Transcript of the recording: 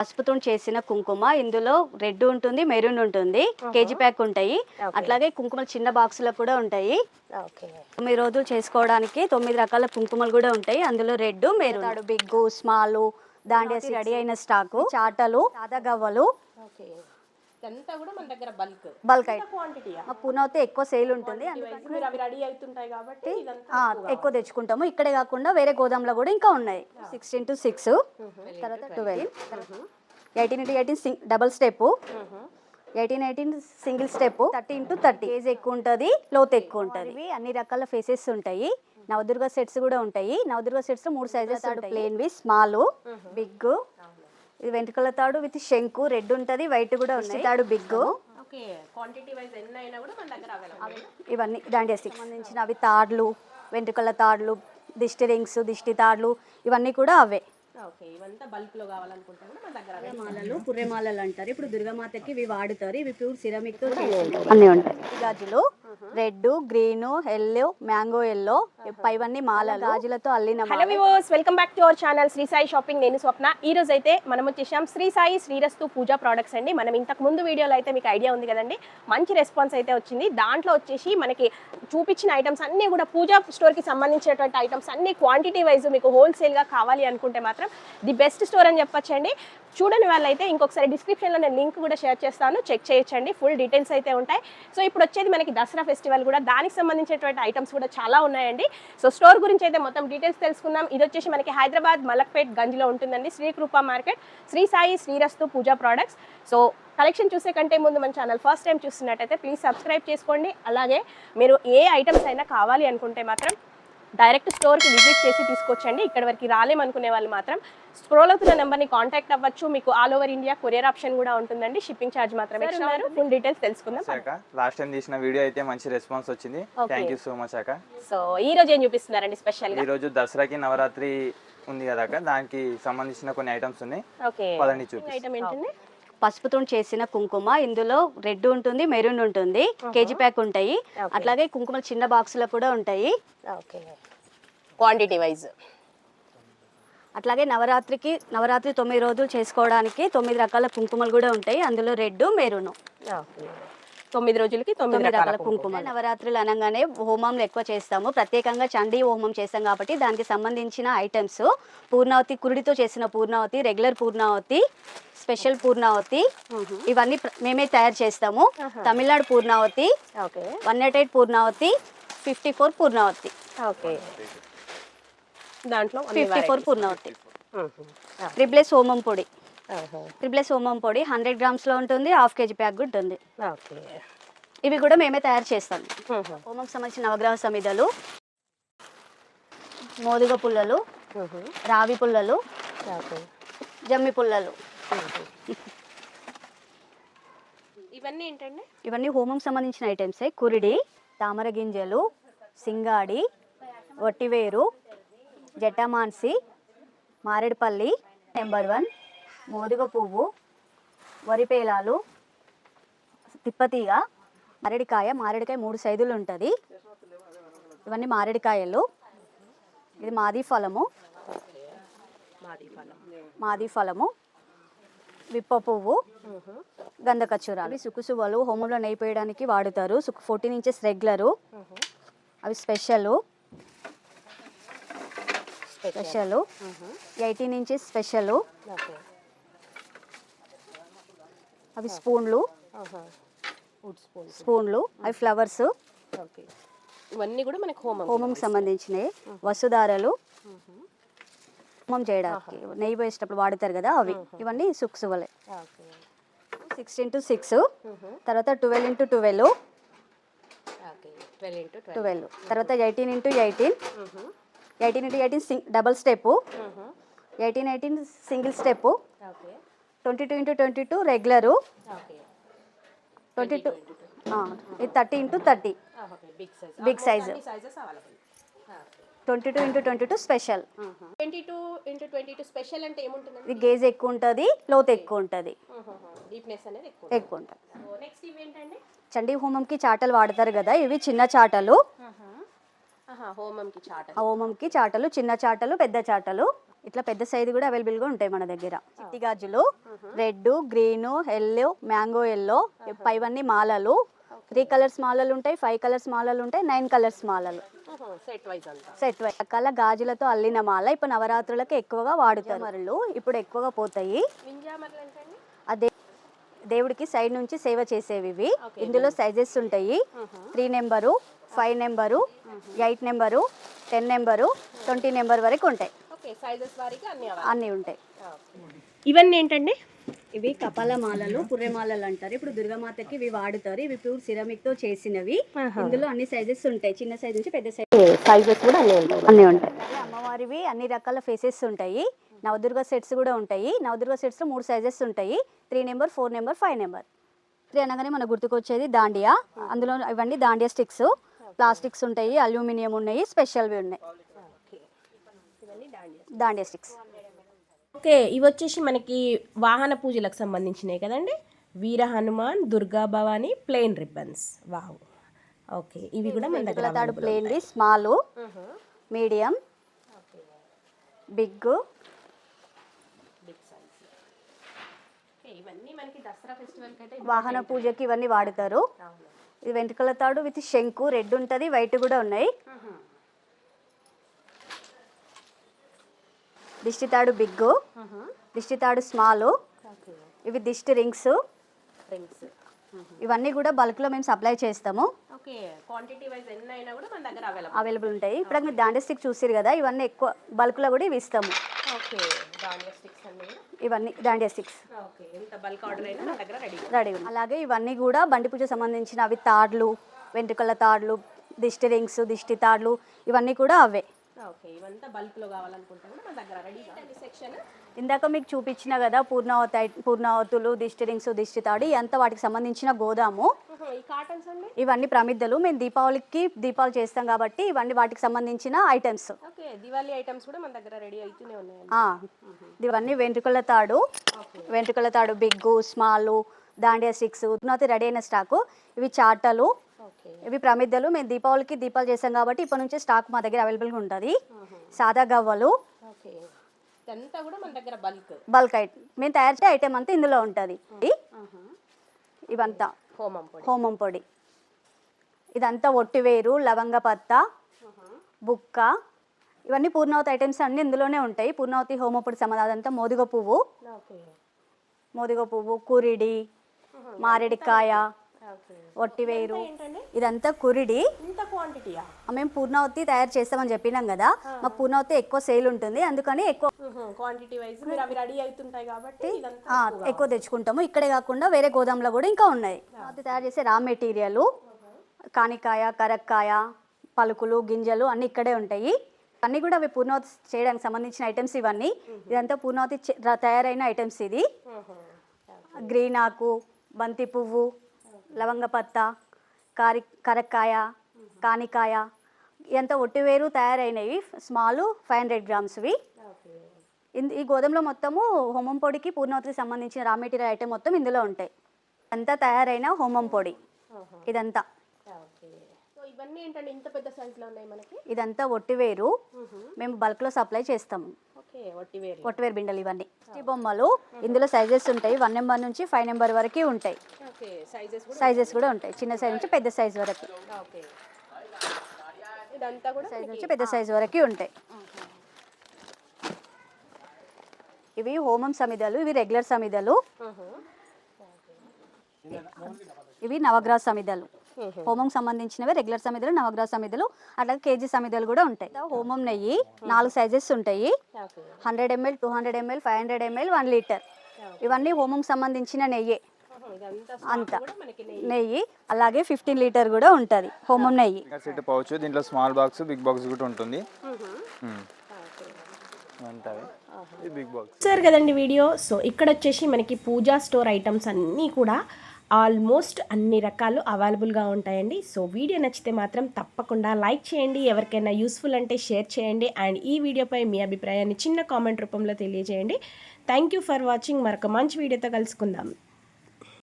పసుపుతో చేసిన కుంకుమ ఇందులో రెడ్ ఉంటుంది, మెరూన్ ఉంటుంది, కేజీ ప్యాక్ ఉంటాయి. అట్లాగే కుంకుమలు చిన్న బాక్సులో కూడా ఉంటాయి. 9 రోజులు చేసుకోవడానికి 9 రకాల కుంకుమలు కూడా ఉంటాయి. అందులో red, maroon, big, small, dandiya ready అయిన స్టాకు, చాటలు, సాదా గవ్వలు. ఇదంతా కూడా మన దగ్గర బల్క్ క్వాంటిటీ. మా పూనైతే ఎక్కువ సేల్ ఉంటుంది, అవి రెడీ అవుతుంటాయి కాబట్టి ఎక్కువ తెచ్చుకుంటాము. ఇక్కడే కాకుండా వేరే గోదాంలో కూడా ఇంకా ఉన్నాయి. 16x6, తర్వాత 12, 18x18 double step, 18x18 single step, 30x30. కేజ్ ఎక్కువ ఉంటుంది, లోతు ఎక్కువ ఉంటుంది. ఇవి అన్ని రకాల ఫేసెస్ ఉంటాయి. నవదుర్గ సెట్స్ కూడా ఉంటాయి. నవదుర్గ సెట్స్ 3 సైజెస్ ఉంటాయి. ప్లేన్ వి, స్మాల్, బిగ్. ఇది వెంట్రుకల తాడు విత్ శంకు, రెడ్ ఉంటుంది, వైట్ కూడా ఉన్నాయి. తాడు బిగ్. ఇవన్నీ దాండియా సంబంధించిన అవి తాడ్లు, వెంట్రుకల తాడ్లు, దిష్టి రింగ్స్, దిష్టి తాడ్లు, ఇవన్నీ కూడా అవే. మాలలు, పుర్రెమాలలు అంటారు. ఇప్పుడు దుర్గామాతకి ఇవి వాడుతారు. ఇవి ప్యూర్ సిరామిక్ తో అన్ని ఉంటాయి. గాజులు red, green, yellow, mango yellow, పైవన్నీ మాలలు గాజులతో అల్లిన. Hello viewers, welcome back to our channel Shri Sai shopping. నేను స్వప్న. ఈ రోజు అయితే మనం వచ్చేసాం శ్రీ సాయి శ్రీరస్తు పూజా ప్రొడక్ట్స్ అండి. మనం ఇంతకు ముందు వీడియోలో అయితే మీకు ఐడియా ఉంది కదండి, మంచి రెస్పాన్స్ అయితే వచ్చింది. దాంట్లో వచ్చేసి మనకి చూపించిన ఐటమ్స్ అన్నీ కూడా పూజా స్టోర్కి సంబంధించినటువంటి ఐటమ్స్ అన్ని క్వాంటిటీ వైజ్ మీకు హోల్సేల్గా కావాలి అనుకుంటే మాత్రం ది బెస్ట్ స్టోర్ అని చెప్పొచ్చండి. చూడని వాళ్ళైతే ఇంకొకసారి డిస్క్రిప్షన్లో నేను లింక్ కూడా షేర్ చేస్తాను, చెక్ చేయొచ్చండి. ఫుల్ డీటెయిల్స్ అయితే ఉంటాయి. సో ఇప్పుడు వచ్చేది మనకి దసరా ఫెస్టివల్ కూడా, దానికి సంబంధించినటువంటి ఐటమ్స్ కూడా చాలా ఉన్నాయండి. సో స్టోర్ గురించి అయితే మొత్తం డీటెయిల్స్ తెలుసుకుందాం. ఇది వచ్చేసి మనకి హైదరాబాద్ మలక్పేట్ గంజ్లో ఉంటుందండి, శ్రీ కృపా మార్కెట్, శ్రీ సాయి శ్రీరస్తు పూజా ప్రోడక్ట్స్. సో కలెక్షన్ చూసే కంటే ముందు మన ఛానల్ ఫస్ట్ టైం చూస్తున్నట్టయితే ప్లీజ్ సబ్స్క్రైబ్ చేసుకోండి. అలాగే మీరు ఏ ఐటమ్స్ అయినా కావాలి అనుకుంటే మాత్రం డైరెక్ట్ స్టోర్కి విజిట్ చేసి తీసుకొచ్చండి. ఇక్కడ వరకు రాలేమనుకునే వాళ్ళు మాత్రం స్క్రోల్ అవుతున్న నెంబర్ని కాంటాక్ట్ అవ్వచ్చు. మీకు all over India courier option కూడా ఉంటుందండి. షిప్పింగ్ ఛార్జ్ మాత్రమే ఇస్తున్నారు. ఫుల్ డీటెయిల్స్ తెలుసుకుందాం. లాస్ట్ టైం తీసిన వీడియో అయితే మంచి రెస్పాన్స్ వచ్చింది. థ్యాంక్ యూ సో మచ్ అక్క. సో ఈ రోజు ఏం చూపిస్తున్నారండి స్పెషల్ గా? ఈ రోజు దసరాకి నవరాత్రి ఉంది కదా అక్క, దానికి సంబంధించిన కొన్ని ఐటమ్స్ ఉన్నాయి. పదండి చూపి. ఐటమ్ ఏంటండి? పసుపుతో చేసిన కుంకుమ ఇందులో రెడ్ ఉంటుంది, మెరూన్ ఉంటుంది, కేజీ ప్యాక్ ఉంటాయి. అట్లాగే కుంకుమలు చిన్న బాక్సులో కూడా ఉంటాయి. Quantity wise. అట్లాగే నవరాత్రి 9 రోజులు చేసుకోవడానికి 9 రకాల కుంకుమలు కూడా ఉంటాయి. అందులో రెడ్, మెరూన్. 9 రోజులకి 9 రకాల కుంకుమ. నవరాత్రులు అనగానే హోమంలు ఎక్కువ చేస్తాము. ప్రత్యేకంగా చండీ హోమం చేస్తాం కాబట్టి దానికి సంబంధించిన ఐటమ్స్ పూర్ణావతి, కురుడితో చేసిన పూర్ణావతి, రెగ్యులర్ పూర్ణావతి, స్పెషల్ పూర్ణావతి, ఇవన్నీ మేమే తయారు చేస్తాము. తమిళనాడు పూర్ణావతి, 188 పూర్ణావతి, 54 పూర్ణావతి, దాంట్లో 54 పూర్ణావతి. ట్రిప్లెస్ హోమం పొడి, ట్రిప్లెస్ హోమం పొడి 100 గ్రామ్స్లో ఉంటుంది. హాఫ్ కేజీ ప్యాక్ కూడా ఉంటుంది. ఇవి కూడా మేమే తయారు చేస్తాం. హోమం సంబంధించిన నవగ్రహ సమిధలు, మోదుగ పుల్లలు, రావి పుల్లలు, జమ్మి పుల్లలు. ఇవన్నీ ఏంటండి? ఇవన్నీ హోమం సంబంధించిన ఐటమ్సే. కురిడి, తామర గింజలు, సింగాడి, వట్టివేరు, జటామాన్సి, మారేడుపల్లి, నెంబర్ 1, మోదుగ పువ్వు, వరిపేలాలు, తిప్పతీగ, మారేడికాయ 3 సైజులు ఉంటుంది. ఇవన్నీ మారేడికాయలు. ఇది మాది ఫలము, విప్ప పువ్వు, గంధకచ్చూరాలు. సుకుసువలు హోమంలో నెయ్యిపోయడానికి వాడుతారు. 14 ఇంచెస్ రెగ్యులరు, అవి స్పెషల్. 18 ఇంచెస్ స్పెషల్, అవి స్పూన్లు, అవి ఫ్లవర్స్. ఇవన్నీ కూడా మనకి హోమం సంబంధించినవి. వసుధారలు హోమం చేయడానికి నెయ్యి వేసేటప్పుడు వాడతారు కదా అవి. ఇవన్నీ సుక్సువలే. 16x6, తర్వాత 12x12, తర్వాత 18x18, 18x18 double step, 18x18 single step, 22x22 regular, 22 ఇది 30x30 big size, 22x22 special. 22x22 special అంటే ఏముంటుంది? ఇది గేజ్ ఎక్కువ ఉంటుంది, లోతు ఎక్కువ ఉంటుంది, డీప్నెస్ అనేది ఎక్కువ ఉంటుంది. నెక్స్ట్ ఇవి ఏంటండి? చండీ హోమంకి చాటలు వాడతారు కదా, ఇవి చిన్న చాటలు. హోమంకి చాటలు, హోమంకి చాటలు, చిన్న చాటలు, పెద్ద చాటలు. ఇట్లా పెద్ద సైజు కూడా అవైలబుల్గా ఉంటాయి మన దగ్గర. చిట్టి గాజులు red, green, yellow, mango yellow, పైవన్నీ మాలలు. 3 కలర్స్ మాలలు ఉంటాయి, 5 కలర్స్ మాలలు ఉంటాయి, 9 కలర్స్ మాలలు. సెట్ వైజ్ రకాల గాజులతో అల్లిన మాల ఇప్పుడు నవరాత్రులకు ఎక్కువగా వాడుతారు. మరలు ఇప్పుడు ఎక్కువగా పోతాయి. అదే దేవుడికి సైడ్ నుంచి సేవ చేసేవి ఇవి. ఇందులో సైజెస్ ఉంటాయి. 3 number, 5 number, 8 number, 10 number, 20 number వరకు ఉంటాయి. అన్నీ ఉంటాయి. ఇవన్నీ ఏంటండి? ఇవి కపాల మాలలు, పుర్రెమాలలు అంటారు. ఇప్పుడు దుర్గామాతకి ఇవి వాడుతారు. ఇవి ప్యూర్ సిరమిక్ తో చేసినవి. ఇందులో అన్ని సైజెస్ ఉంటాయి, చిన్న సైజ్ నుంచి పెద్ద సైజెస్ కూడా అన్నీ ఉంటాయి. అమ్మవారివి అన్ని రకాల ఫేసెస్ ఉంటాయి. నవదుర్గ సెట్స్ కూడా ఉంటాయి. నవదుర్గ సెట్స్ లో 3 సైజెస్ ఉంటాయి. 3 నెంబర్, 4 నెంబర్, 5 నెంబర్. 3 అనగానే మనకు గుర్తుకొచ్చేది దాండియా. అందులో ఇవన్నీ దాండియా స్టిక్స్, ప్లాస్టిక్స్ ఉంటాయి, అల్యూమినియం ఉన్నాయి, స్పెషల్వి ఉన్నాయి. దాండియా స్టిక్స్. ఓకే, ఇవి వచ్చేసి మనకి వాహన పూజలకు సంబంధించినవి కదండి. Veera Hanuman, Durga Bhavani, plain ribbons. Wow. Okay, ఇవి కూడా మన దగ్గర తాడు ప్లెయిన్, స్మాల్, మీడియం, బిగ్. ఇవన్నీ మనకి దసరా ఫెస్టివల్ కి అయితే వాహన పూజకి ఇవన్నీ వాడతారు. ఇది వెంట్రుకల తాడు విత్ శంకు, రెడ్ ఉంటుంది, వైట్ కూడా ఉన్నాయి. దిష్టి తాడు బిగ్, దిష్టి తాడు స్మాల్, ఇవి దిష్టి రింగ్స్. ఇవన్నీ కూడా బల్క్ లో మేము సప్లై చేస్తాము. ఓకే, క్వాంటిటీ వైజ్ ఎన్ని అయినా కూడా మన దగ్గర అవైలబుల్ ఉంటాయి. ఇప్పుడు మీరు దాండియా స్టిక్ చూసారు కదా, ఇవన్నీ ఎక్కువ బల్క్ లో కూడా ఇవి ఇస్తాము. ఓకే, దాండియా స్టిక్స్ అన్ని ఇవన్నీ దాండియా స్టిక్స్. ఓకే, ఎంత బల్క్ ఆర్డర్ అయినా మన దగ్గర రెడీ. అలాగే ఇవన్నీ కూడా బండి పూజ సంబంధించిన అవి తాడ్లు, వెంట్రుకల తాడ్లు, దిష్టి రింగ్స్, దిష్టి తాడ్లు, ఇవన్నీ కూడా అవే. ఓకే, ఇవంతా బల్క్ లో కావాలనుకుంటే కూడా మన దగ్గర రెడీ. సెక్షన్ ఇందాక మీకు చూపించిన కదా పూర్ణావతులు, దిష్టి రింగ్స్, దిష్టి తాడు, అంతా వాటికి సంబంధించిన గోదాము. ఈ కాటన్స్ అండి, ఇవన్నీ ప్రమిద్దలు. మేము దీపాలు చేస్తాం కాబట్టి ఇవన్నీ వాటికి సంబంధించిన ఐటమ్స్. ఓకే, దివాళీ ఐటమ్స్ కూడా మన దగ్గర రెడీ అవుతూనే ఉన్నాయి. ఇవన్నీ వెంట్రుకల తాడు big, small, Dandiya sticks, ready అయిన స్టాకు. ఇవి చాటలు, ఇవి ప్రమిద్దలు. మేము దీపాలు చేస్తాం కాబట్టి ఇప్పటి నుంచి స్టాక్ మా దగ్గర అవైలబుల్గా ఉంటుంది. సాదా గవ్వలు, బల్క్ ఐటమ్ మేము తయారు చేసే ఐటమ్ అంతా ఇందులో ఉంటుంది. ఇవంతా హోమం పొడి. ఇదంతా ఒట్టివేరు, లవంగ పత్త, బుక్క, ఇవన్నీ పూర్ణావతి ఐటమ్స్ అన్నీ ఇందులోనే ఉంటాయి. పూర్ణావతి హోమం పొడి అదంతా మోదుగ పువ్వు, కురిడి, మారేడికాయ, ఒట్టివేరు, ఇదంతా కురిడి. మేము పూర్ణావతి తయారు చేస్తామని చెప్పినాం కదా, మాకు పూర్ణావతి ఎక్కువ సేల్ ఉంటుంది, అందుకని ఎక్కువ క్వాంటిటీ వైజ్ అవి రెడీ అవుతుంటాయి కాబట్టి ఎక్కువ తెచ్చుకుంటాము. ఇక్కడే కాకుండా వేరే గోదాంలో కూడా ఇంకా ఉన్నాయి. పూర్ణావతి తయారు చేసే రా మెటీరియల్ కానికాయ, కరక్కాయ, పలుకులు, గింజలు అన్నీ ఇక్కడే ఉంటాయి. అన్నీ కూడా అవి పూర్ణావతి చేయడానికి సంబంధించిన ఐటమ్స్ ఇవన్నీ. ఇదంతా పూర్ణావతి తయారైన ఐటమ్స్. ఇది గ్రీన్ ఆకు, బంతి పువ్వు, లవంగపత్త, కరక్కాయ, కానికాయ, ఇదంతా ఒట్టివేరు తయారైనవి. స్మాల్ 500 గ్రామ్స్వి. ఈ గోధుమలో మొత్తము హోమం పొడికి పూర్ణావతికి సంబంధించిన రా మెటీరియల్ ఐటమ్ మొత్తం ఇందులో ఉంటాయి. అంతా తయారైన హోమం పొడి ఇదంతా. ఇవన్నీ ఏంటంటే ఇంత పెద్ద సైజులో ఉన్నాయి మనకి. ఇదంతా ఒట్టివేరు, మేము బల్క్లో సప్లై చేస్తాము. ఒట్టివేరు బిండలు ఇవన్నీ. బొమ్మలు ఇందులో సైజెస్ ఉంటాయి. 1 నెంబర్ నుంచి 5 నెంబర్ వరకు ఉంటాయి. సైజెస్ కూడా ఉంటాయి, చిన్న సైజ్ నుంచి పెద్ద సైజ్ వరకు. సైజ్ నుంచి పెద్ద సైజ్ వరకు ఉంటాయి. ఇవి హోమం సమిదలు, ఇవి రెగ్యులర్ సమిదలు, ఇవి నవగ్రహ సమిదలు. హోమం సంబంధించినవి రెగ్యులర్ సమిదలు, నవగ్రహ సమిదలు, అట్లాగే కేజీ సమిదలు కూడా ఉంటాయి. హోమం నెయ్యి 4 సైజెస్ ఉంటాయి. 100 ml, 200 ml, 500 ml, 1 లీటర్. ఇవన్నీ హోమం సంబంధించిన నెయ్యి. అంతా నెయ్యి. అలాగే 15 లీటర్ కూడా ఉంటుంది హోమం నెయ్యి. సెట్ పౌచ్, దీంట్లో స్మాల్ బాక్స్, బిగ్ బాక్స్ కూడా ఉంటుంది. సార్ కదండి వీడియో. సో ఇక్కడ వచ్చేసి మనకి పూజా స్టోర్ ఐటమ్స్ అన్నీ కూడా ఆల్మోస్ట్ అన్ని రకాలు అవైలబుల్గా ఉంటాయండి. సో వీడియో నచ్చితే మాత్రం తప్పకుండా లైక్ చేయండి, ఎవరికైనా యూస్ఫుల్ అంటే షేర్ చేయండి, అండ్ ఈ వీడియోపై మీ అభిప్రాయాన్ని చిన్న కామెంట్ రూపంలో తెలియజేయండి. Thank you for watching. మరొక మంచి వీడియోతో కలుసుకుందాం.